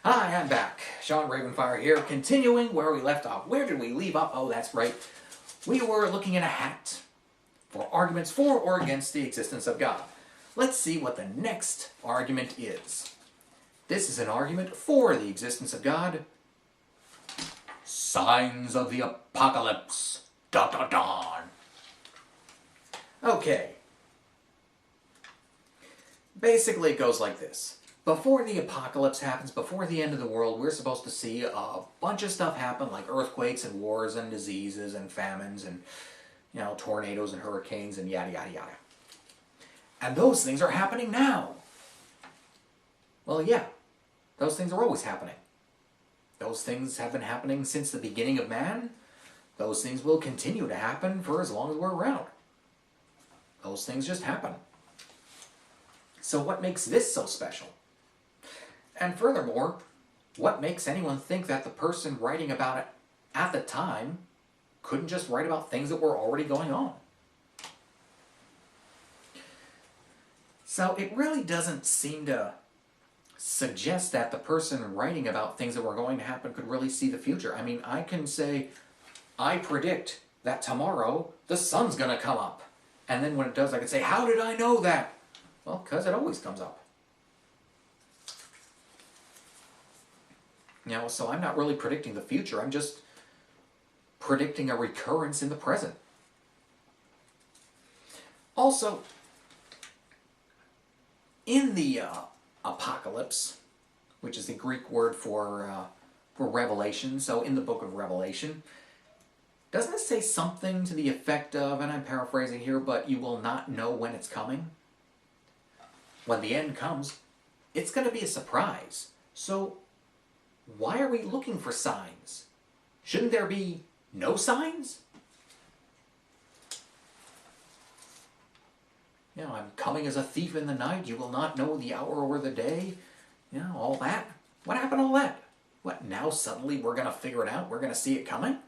Hi, I'm back. Shawn Ravenfire here, continuing where we left off. Where did we leave off? Oh, that's right. We were looking at a hat for arguments for or against the existence of God. Let's see what the next argument is. This is an argument for the existence of God. Signs of the apocalypse. Dun dun dun. Okay. Basically, it goes like this. Before the apocalypse happens, before the end of the world, we're supposed to see a bunch of stuff happen, like earthquakes and wars and diseases and famines and, tornadoes and hurricanes and yada, yada, yada. And those things are happening now. Well, yeah, those things are always happening. Those things have been happening since the beginning of man. Those things will continue to happen for as long as we're around. Those things just happen. So what makes this so special? And furthermore, what makes anyone think that the person writing about it at the time couldn't just write about things that were already going on? So it really doesn't seem to suggest that the person writing about things that were going to happen could really see the future. I mean, I can say, I predict that tomorrow the sun's going to come up. And then when it does, I can say, how did I know that? Well, because it always comes up. So I'm not really predicting the future. I'm just predicting a recurrence in the present. Also, in the apocalypse, which is the Greek word for revelation, so in the book of Revelation, doesn't it say something to the effect of, and I'm paraphrasing here, but you will not know when it's coming? When the end comes, it's going to be a surprise. So why are we looking for signs? Shouldn't there be no signs? I'm coming as a thief in the night. You will not know the hour or the day. All that. What happened to all that? What, now suddenly we're going to figure it out? We're going to see it coming?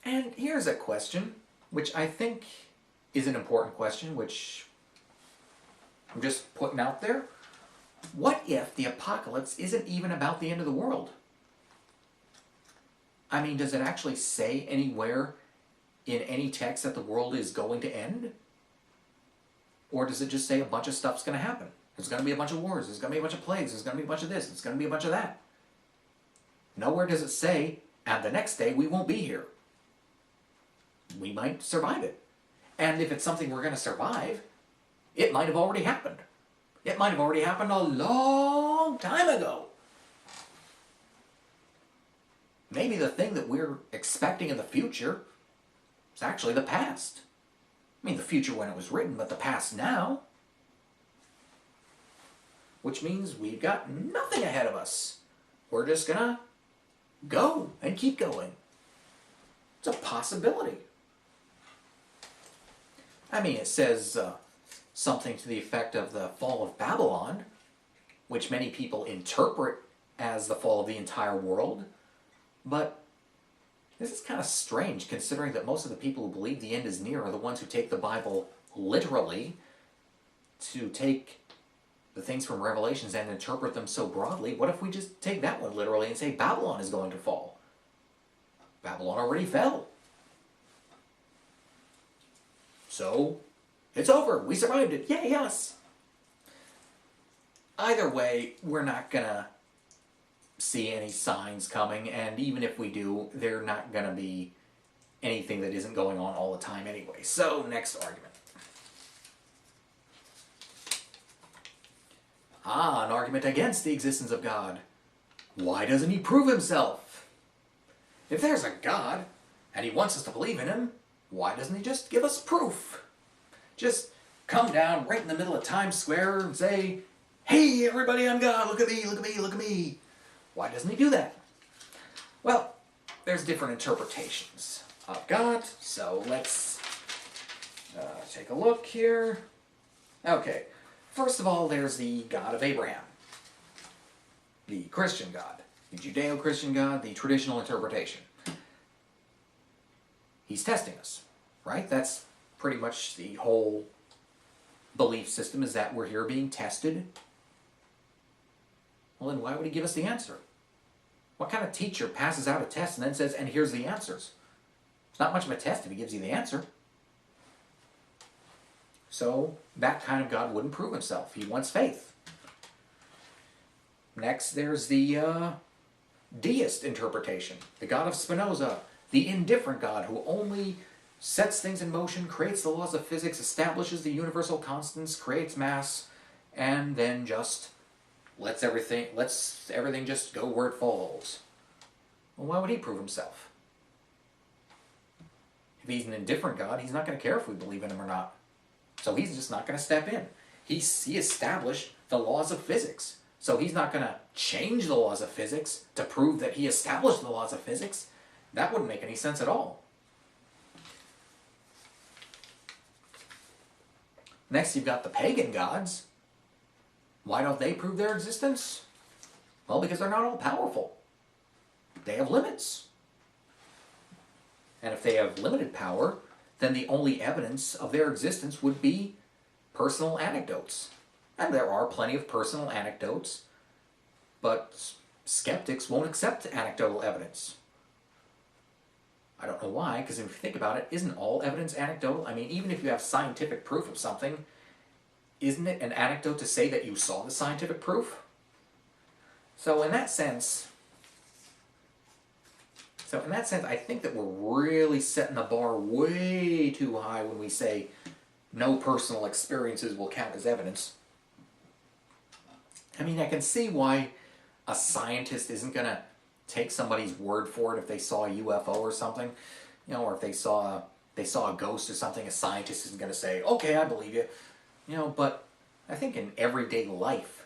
And here's a question, which I think is an important question, which I'm just putting out there. What if the apocalypse isn't even about the end of the world? I mean, does it actually say anywhere in any text that the world is going to end? Or does it just say a bunch of stuff's going to happen? There's going to be a bunch of wars, there's going to be a bunch of plagues, there's going to be a bunch of this, there's going to be a bunch of that. Nowhere does it say, and the next day we won't be here. We might survive it. And if it's something we're going to survive, it might have already happened. It might have already happened a long time ago. Maybe the thing that we're expecting in the future is actually the past. I mean, the future when it was written, but the past now. Which means we've got nothing ahead of us. We're just gonna go and keep going. It's a possibility. I mean, it says something to the effect of the fall of Babylon, which many people interpret as the fall of the entire world. But this is kind of strange, considering that most of the people who believe the end is near are the ones who take the Bible literally, to take the things from Revelations and interpret them so broadly. What if we just take that one literally and say Babylon is going to fall? Babylon already fell. So, it's over. We survived it. Yay, us! Either way, we're not going to see any signs coming, and even if we do, they're not going to be anything that isn't going on all the time anyway. So, next argument. An argument against the existence of God. Why doesn't he prove himself? If there's a God, and he wants us to believe in him, why doesn't he just give us proof? Just come down right in the middle of Times Square and say, hey, everybody, I'm God. Look at me, look at me, look at me. Why doesn't he do that? Well, there's different interpretations of God, so let's take a look here. Okay, first of all, there's the God of Abraham, the Christian God, the Judeo-Christian God, the traditional interpretation. He's testing us, right? That's pretty much the whole belief system, is that we're here being tested Well, then why would he give us the answer? What kind of teacher passes out a test and then says, and here's the answers? It's not much of a test if he gives you the answer. So that kind of God wouldn't prove himself. He wants faith. Next, there's the deist interpretation. The God of Spinoza, the indifferent God who only sets things in motion, creates the laws of physics, establishes the universal constants, creates mass, and then just lets everything just go where it falls. Well, why would he prove himself? If he's an indifferent God, he's not going to care if we believe in him or not. So he's just not going to step in. He established the laws of physics. So he's not going to change the laws of physics to prove that he established the laws of physics. That wouldn't make any sense at all. Next, you've got the pagan gods. Why don't they prove their existence? Well, because they're not all powerful. They have limits. And if they have limited power, then the only evidence of their existence would be personal anecdotes. And there are plenty of personal anecdotes, but skeptics won't accept anecdotal evidence. I don't know why, because if you think about it, isn't all evidence anecdotal? I mean, even if you have scientific proof of something, isn't it an anecdote to say that you saw the scientific proof? So in that sense, I think that we're really setting the bar way too high when we say no personal experiences will count as evidence. I mean, I can see why a scientist isn't going to take somebody's word for it if they saw a UFO or something, or if they saw a ghost or something. A scientist isn't going to say, "Okay, I believe you," But I think in everyday life,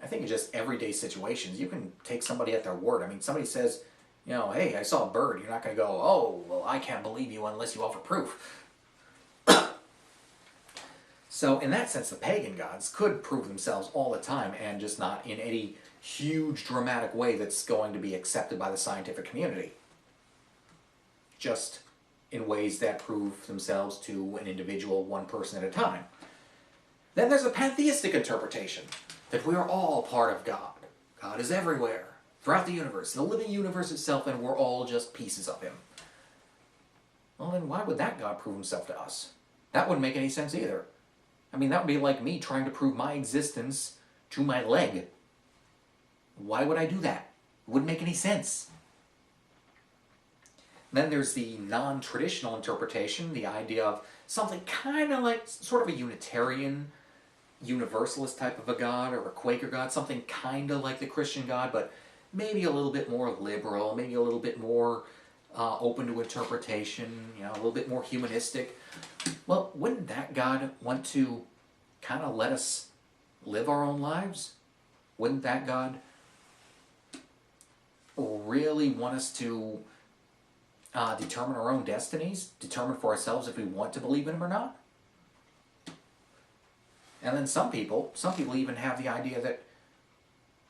I think in just everyday situations, you can take somebody at their word. I mean, somebody says, "Hey, I saw a bird." You're not going to go, "Oh, well, I can't believe you unless you offer proof." So in that sense, the pagan gods could prove themselves all the time, and just not in any huge dramatic way that's going to be accepted by the scientific community. Just in ways that prove themselves to an individual, one person at a time. Then there's a pantheistic interpretation, that we are all part of God. God is everywhere, throughout the universe, the living universe itself, and we're all just pieces of him. Well, then why would that God prove himself to us? That wouldn't make any sense either. I mean, that would be like me trying to prove my existence to my leg. Why would I do that? It wouldn't make any sense. Then there's the non-traditional interpretation, the idea of something kind of like sort of a Unitarian, Universalist type of a God, or a Quaker God, something kind of like the Christian God, but maybe a little bit more liberal, maybe a little bit more open to interpretation, a little bit more humanistic. Well, wouldn't that God want to kind of let us live our own lives? Wouldn't that God really want us to determine our own destinies, determine for ourselves if we want to believe in him or not? And then some people even have the idea that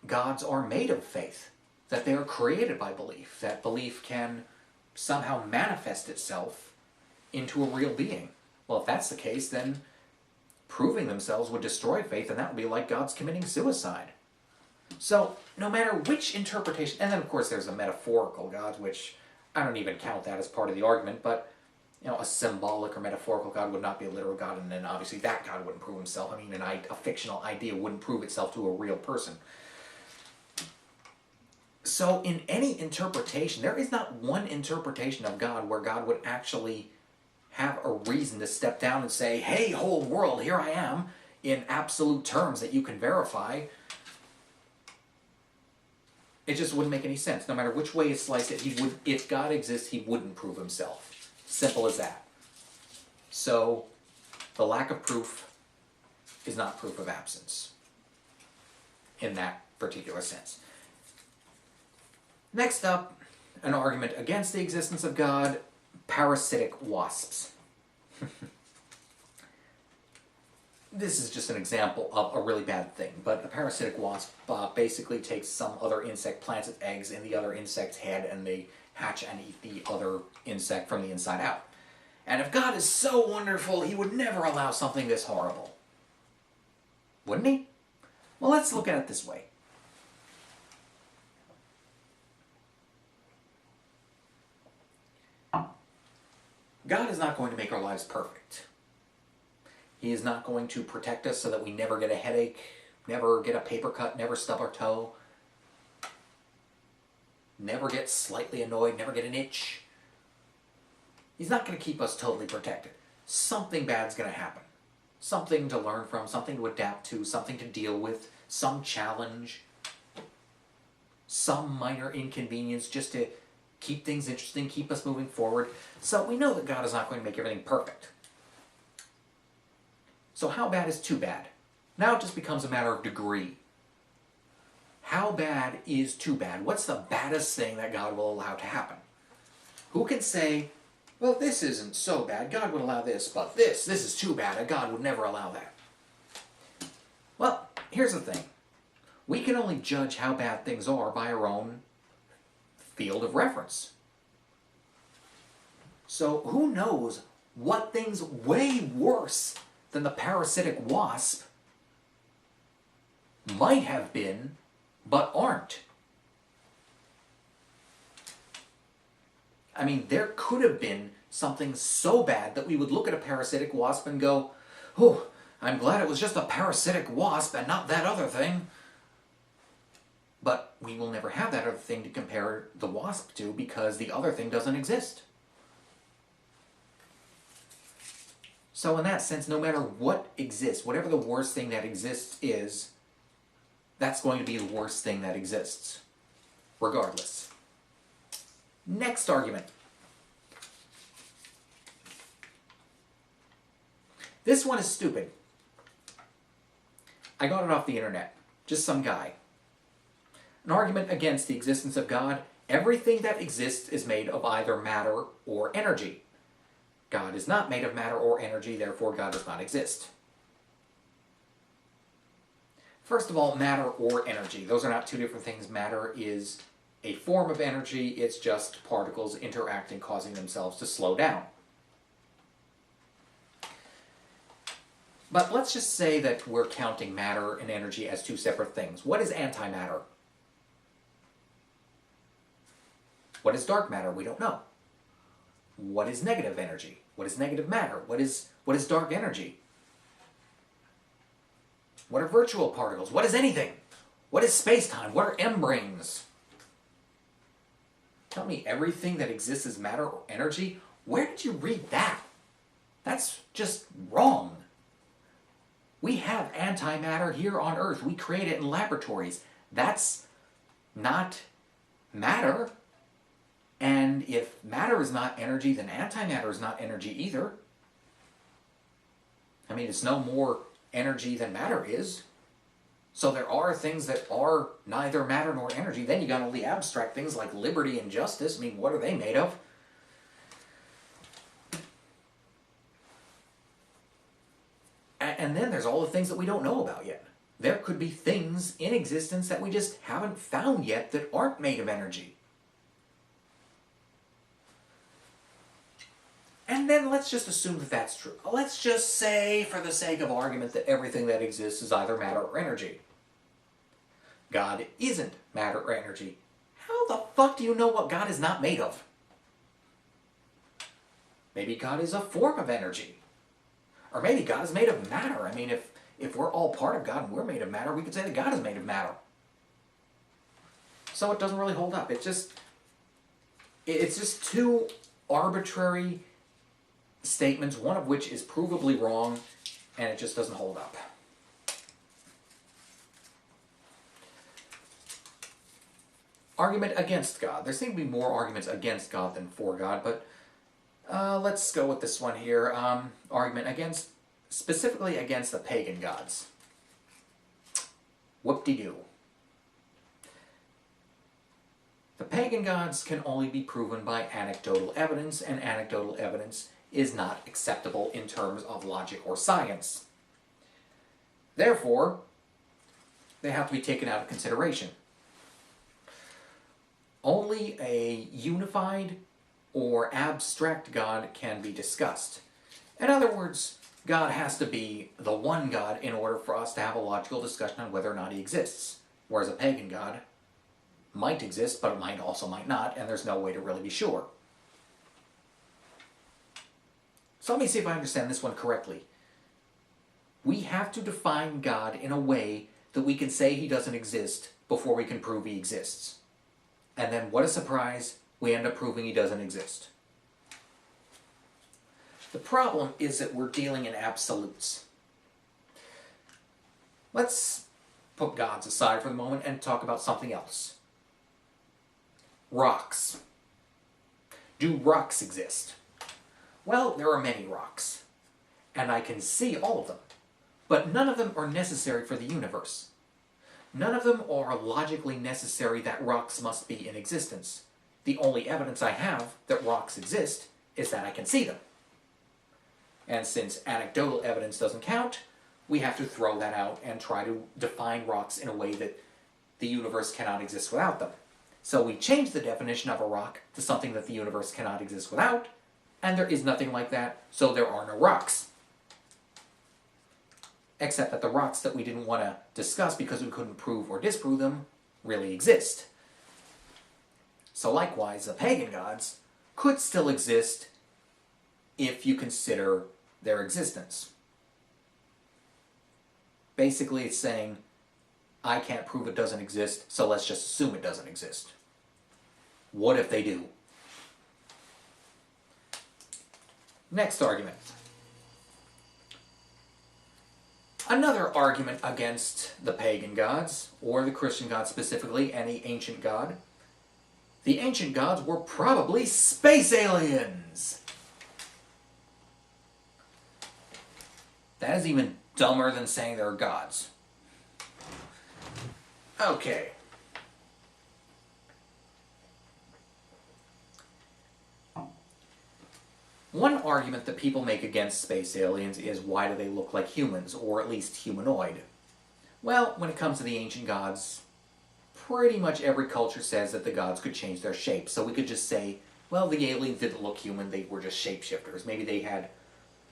gods are made of faith, that they are created by belief, that belief can somehow manifest itself into a real being. Well, if that's the case, then proving themselves would destroy faith, and that would be like God's committing suicide. So, no matter which interpretation, and then of course there's a metaphorical God, which I don't even count that as part of the argument, but a symbolic or metaphorical God would not be a literal God, and then obviously that God wouldn't prove himself. I mean, a fictional idea wouldn't prove itself to a real person. So in any interpretation, there is not one interpretation of God where God would actually have a reason to step down and say, "Hey, whole world, here I am," in absolute terms that you can verify. It just wouldn't make any sense. No matter which way you slice it, if God exists, he wouldn't prove himself. Simple as that. So, the lack of proof is not proof of absence in that particular sense. Next up, an argument against the existence of God: parasitic wasps. This is just an example of a really bad thing, but a parasitic wasp basically takes some other insect, plants its eggs in the other insect's head, and they hatch and eat the other insect from the inside out. And if God is so wonderful, he would never allow something this horrible. Wouldn't he? Well, let's look at it this way. God is not going to make our lives perfect. He is not going to protect us so that we never get a headache, never get a paper cut, never stub our toe, never get slightly annoyed, never get an itch. He's not going to keep us totally protected. Something bad's going to happen. Something to learn from, something to adapt to, something to deal with, some challenge, some minor inconvenience just to keep things interesting, keep us moving forward. So we know that God is not going to make everything perfect. So how bad is too bad? Now it just becomes a matter of degree. How bad is too bad? What's the baddest thing that God will allow to happen? Who can say, well, this isn't so bad, God would allow this, but this is too bad, and God would never allow that? Well, here's the thing. We can only judge how bad things are by our own field of reference. So who knows what things way worse than the parasitic wasp might have been, but aren't. I mean, there could have been something so bad that we would look at a parasitic wasp and go, oh, I'm glad it was just a parasitic wasp and not that other thing. But we will never have that other thing to compare the wasp to because the other thing doesn't exist. So in that sense, no matter what exists, whatever the worst thing that exists is, that's going to be the worst thing that exists, regardless. Next argument. This one is stupid. I got it off the internet. Just some guy. An argument against the existence of God. Everything that exists is made of either matter or energy. God is not made of matter or energy, therefore God does not exist. First of all, matter or energy. Those are not two different things. Matter is a form of energy. It's just particles interacting, causing themselves to slow down. But let's just say that we're counting matter and energy as two separate things. What is antimatter? What is dark matter? We don't know. What is negative energy? What is negative matter? What is dark energy? What are virtual particles? What is anything? What is space-time? What are M-branes? Tell me everything that exists is matter or energy? Where did you read that? That's just wrong. We have antimatter here on Earth. We create it in laboratories. That's not matter. And if matter is not energy, then antimatter is not energy either. I mean, it's no more energy than matter is. So there are things that are neither matter nor energy. Then you got all the abstract things like liberty and justice. I mean, what are they made of? And then there's all the things that we don't know about yet. There could be things in existence that we just haven't found yet that aren't made of energy. And then let's just assume that that's true. Let's just say, for the sake of argument, that everything that exists is either matter or energy. God isn't matter or energy. How the fuck do you know what God is not made of? Maybe God is a form of energy. Or maybe God is made of matter. I mean, if we're all part of God and we're made of matter, we could say that God is made of matter. So it doesn't really hold up. It's just two arbitrary statements, one of which is provably wrong, and it just doesn't hold up. Argument against God. There seem to be more arguments against God than for God, but let's go with this one here. Argument against, specifically against the pagan gods. Whoop-de-doo. The pagan gods can only be proven by anecdotal evidence, and anecdotal evidence is not acceptable in terms of logic or science. Therefore, they have to be taken out of consideration. Only a unified or abstract God can be discussed. In other words, God has to be the one God in order for us to have a logical discussion on whether or not he exists. Whereas a pagan God might exist, but it might not, and there's no way to really be sure. So let me see if I understand this one correctly. We have to define God in a way that we can say he doesn't exist before we can prove he exists. And then, what a surprise, we end up proving he doesn't exist. The problem is that we're dealing in absolutes. Let's put gods aside for the moment and talk about something else. Rocks. Do rocks exist? Well, there are many rocks, and I can see all of them, but none of them are necessary for the universe. None of them are logically necessary that rocks must be in existence. The only evidence I have that rocks exist is that I can see them. And since anecdotal evidence doesn't count, we have to throw that out and try to define rocks in a way that the universe cannot exist without them. So we change the definition of a rock to something that the universe cannot exist without, and there is nothing like that, so there are no rocks. Except that the rocks that we didn't want to discuss because we couldn't prove or disprove them really exist. So likewise, the pagan gods could still exist if you consider their existence. Basically, it's saying, I can't prove it doesn't exist, so let's just assume it doesn't exist. What if they do? Next argument. Another argument against the pagan gods, or the Christian gods specifically, any ancient god. The ancient gods were probably space aliens! That is even dumber than saying they're gods. Okay. One argument that people make against space aliens is, why do they look like humans, or at least humanoid? Well, when it comes to the ancient gods, pretty much every culture says that the gods could change their shape. So we could just say, well, the aliens didn't look human, they were just shapeshifters. Maybe they had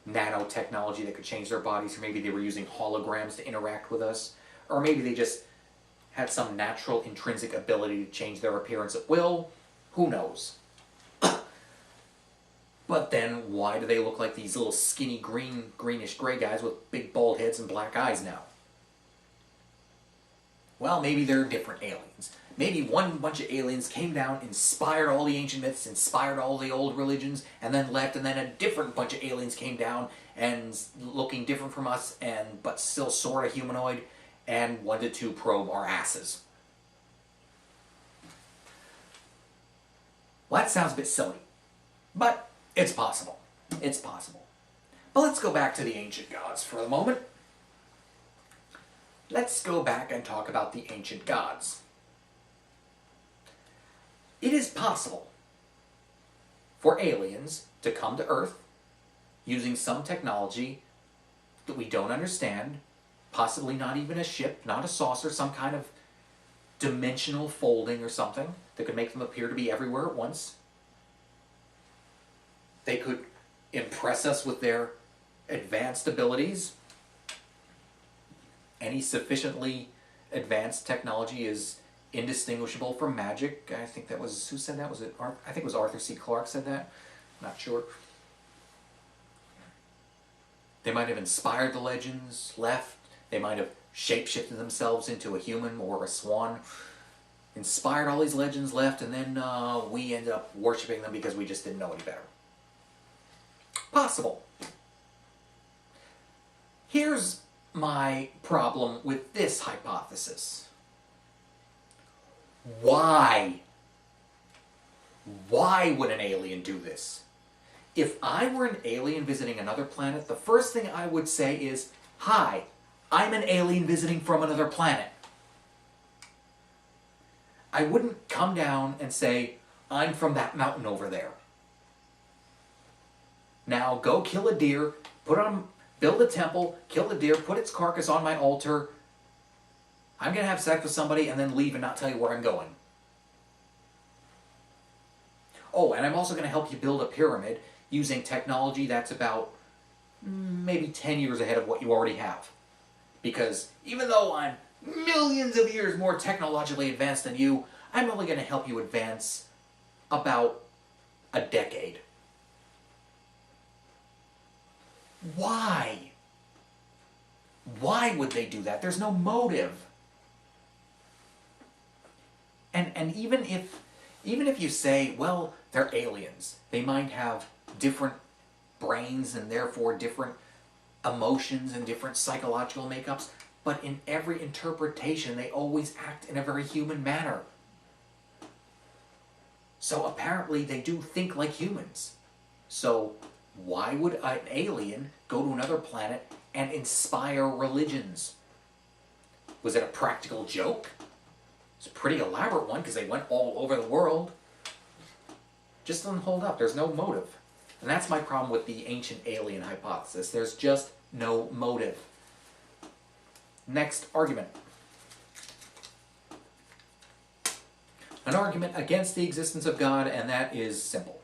nanotechnology that could change their bodies, or maybe they were using holograms to interact with us, or maybe they just had some natural intrinsic ability to change their appearance at will. Who knows? But then, why do they look like these little skinny greenish gray guys with big bald heads and black eyes now? Well, maybe they're different aliens. Maybe one bunch of aliens came down, inspired all the ancient myths, inspired all the old religions, and then left, and then a different bunch of aliens came down, and looking different from us, but still sort of humanoid, and wanted to probe our asses. Well, that sounds a bit silly, but it's possible. It's possible. But let's go back to the ancient gods for a moment. Let's go back and talk about the ancient gods. It is possible for aliens to come to Earth using some technology that we don't understand, possibly not even a ship, not a saucer, some kind of dimensional folding or something that could make them appear to be everywhere at once. They could impress us with their advanced abilities. Any sufficiently advanced technology is indistinguishable from magic. I think that was, who said that? Was it? I think it was Arthur C. Clarke said that. Not sure. They might have inspired the legends, left. They might have shapeshifted themselves into a human or a swan. Inspired all these legends, left, and then we ended up worshipping them because we just didn't know any better. Possible. Here's my problem with this hypothesis. Why? Why would an alien do this? If I were an alien visiting another planet, the first thing I would say is, "Hi, I'm an alien visiting from another planet." I wouldn't come down and say, "I'm from that mountain over there. Now go kill a deer, build a temple, kill the deer, put its carcass on my altar. I'm going to have sex with somebody and then leave and not tell you where I'm going. Oh, and I'm also going to help you build a pyramid using technology that's about maybe 10 years ahead of what you already have. Because even though I'm millions of years more technologically advanced than you, I'm only going to help you advance about a decade. Why? Why would they do that? There's no motive. And even if you say, well, they're aliens, they might have different brains and therefore different emotions and different psychological makeups, but in every interpretation they always act in a very human manner. So apparently they do think like humans. So why would an alien go to another planet and inspire religions? Was it a practical joke? It's a pretty elaborate one because they went all over the world. Just doesn't hold up. There's no motive. And that's my problem with the ancient alien hypothesis. There's just no motive. Next argument. An argument against the existence of God, and that is simple.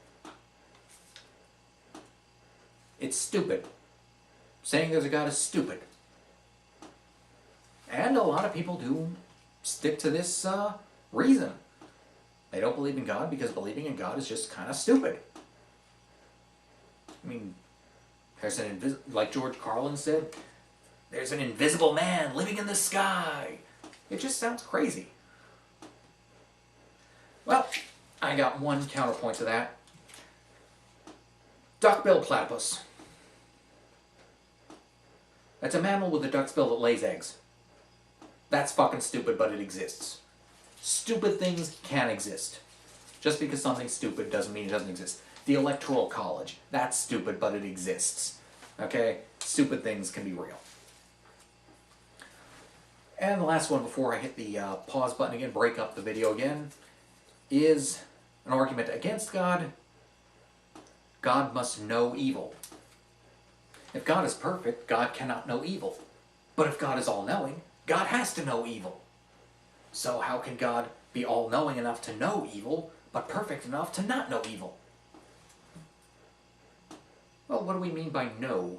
It's stupid. Saying there's a God is stupid. And a lot of people do stick to this reason. They don't believe in God because believing in God is just kind of stupid. I mean, there's like George Carlin said, there's an invisible man living in the sky. It just sounds crazy. Well, I got one counterpoint to that. Duck-billed platypus. That's a mammal with a duck's bill that lays eggs. That's fucking stupid, but it exists. Stupid things can exist. Just because something's stupid doesn't mean it doesn't exist. The Electoral College. That's stupid, but it exists. Okay? Stupid things can be real. And the last one before I hit the pause button again, break up the video again, is an argument against God. God must know evil. If God is perfect, God cannot know evil. But if God is all-knowing, God has to know evil. So how can God be all-knowing enough to know evil, but perfect enough to not know evil? Well, what do we mean by know?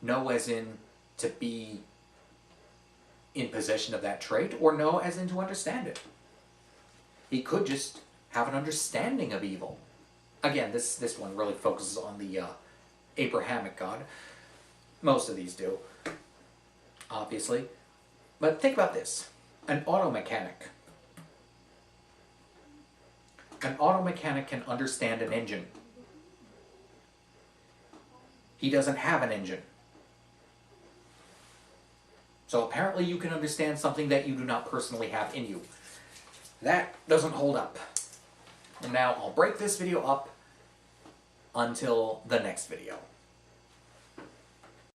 Know as in to be in possession of that trait, or know as in to understand it? He could just have an understanding of evil. Again, this one really focuses on the Abrahamic God. Most of these do, obviously. But think about this. An auto mechanic. An auto mechanic can understand an engine. He doesn't have an engine. So apparently you can understand something that you do not personally have in you. That doesn't hold up. And now I'll break this video up until the next video.